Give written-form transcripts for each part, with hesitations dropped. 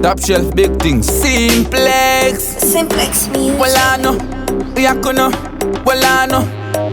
Top shelf big things. Simplex. Simplex music. Well I know, yakuno. Well I know,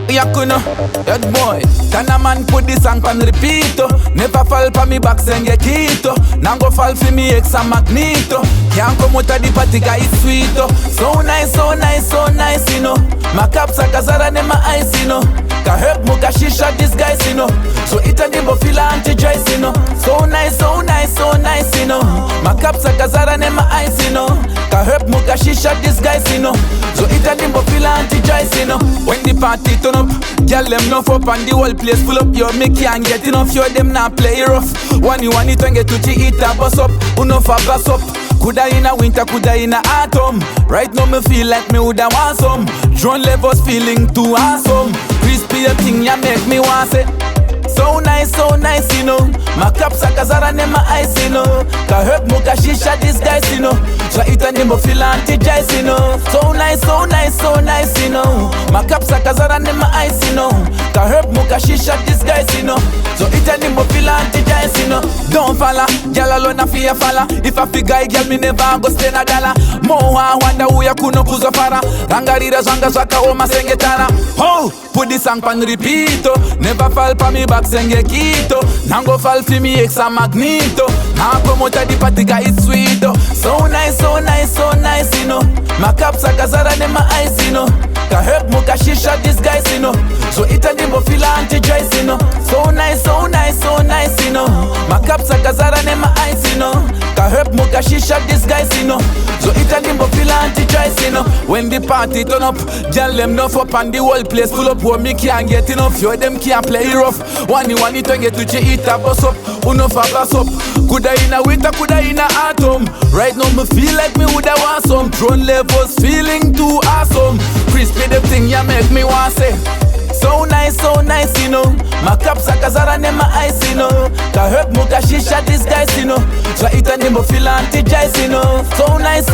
yakuno. That boy. Can a man put this song on repeat? Never fall for me back send get hito. Now go fall for me ex and magneto. Can't come out of the party guy it's sweet. So nice, so nice, so nice, you know. My caps are kazara ne my eyes, you know. Ka help muka shisha this guys, you know. So it a dimbo feel anti-joyce, you know. So nice, so nice, so nice, you know. My caps are kazara ne my eyes, you know. Ka help muka shisha this guys, you know. So it a dimbo feel anti-joyce, you know. When the party turn up, girl them enough up and the whole place full up. Yo, me can't get enough, yo them not play rough. One you want it and get to eat a bus up. Enough a bus up. Coulda in a winter, coulda in a autumn. Right now me feel like me woulda want some. Drone levels feeling too awesome. Crispy the thing ya make me want say. So nice, you know. My caps are kazara ne my eyes, you know. Ka help muka shisha this guys, you know. So it a nimbo feel anti-jice, you know. So nice, so nice, you know. My caps are kazara ne my eyes, you know. Ka help muka shisha this guys, you know. So it a nimbo feel anti-jice, you know. Don't falla, girl alone a fear falla. If I figure girl me never go spend a dollar. Mo I wonder who ya kuno kuzo fara. Rangarira zanga zaka o masengetana. Oh, put this song on repeat. Never fall for me back senge kito. Nango fall for me ex and magneto. Now come out of the party guy it's sweet. So nice, so nice, so nice, you know. My caps are kazara ne my eyes, you know. Ka help muka shisha this guys, you know. So it a dimbo feel anti-joyce, you know. So nice, so nice, so nice, you know. My caps are kazara ne my eyes, you know. Ka help muka shisha this guys, you know. So it a dimbo feel anti-joyce, you know. When the party turn up, girl them enough up and the whole place full up. Where me can't get enough, yo them can't play rough. One you want it to get to eat a bus up. Enough a bus up. Coulda in a winter, coulda in a autumn. Right now me feel like me woulda want some. Drone levels feeling too awesome. Crispy the thing ya make me want say. So nice, you know. My caps are kazara ne my eyes, you know. Ka help muka shisha this guys, you know. So it a nimbo feel anti-jice, you know. So nice,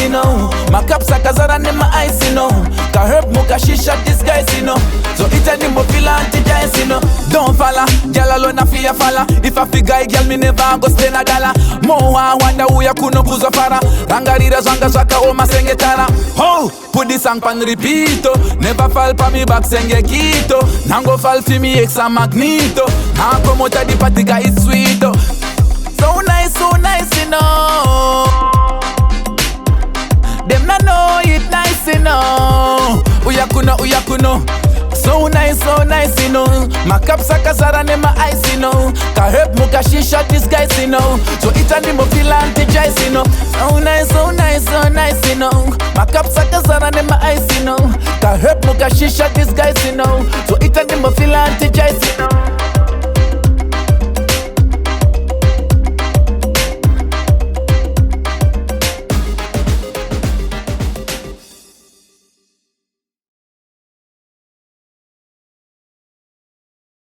you know. My caps are kazara ne my eyes, you know. Ka help muka shisha this guys, you know. So it a nimbo feel anti-jice, you know. Don't falla, girl alone a fear falla. If I figure girl me never go spend a dollar. Mo I wonder who ya kuno kuzo fara. Rangarira zanga zaka o masengetana. Oh, put this song on repeat. Never fall for me back senge kito. Nango fall for me ex and magneto. Now come out of the party guy it's sweet. So nice, you know. Them not know it nice, you know. Uyakuno. So nice, you know. My caps are kazara ne my eyes, you know. Ka help muka shisha this guys, you know. So it a nimbo feel anti-jice, you know. So nice, you know. My caps are kazara ne my eyes, you know. Ka help muka shisha this guys, you know. So it a nimbo feel anti-jice, you know.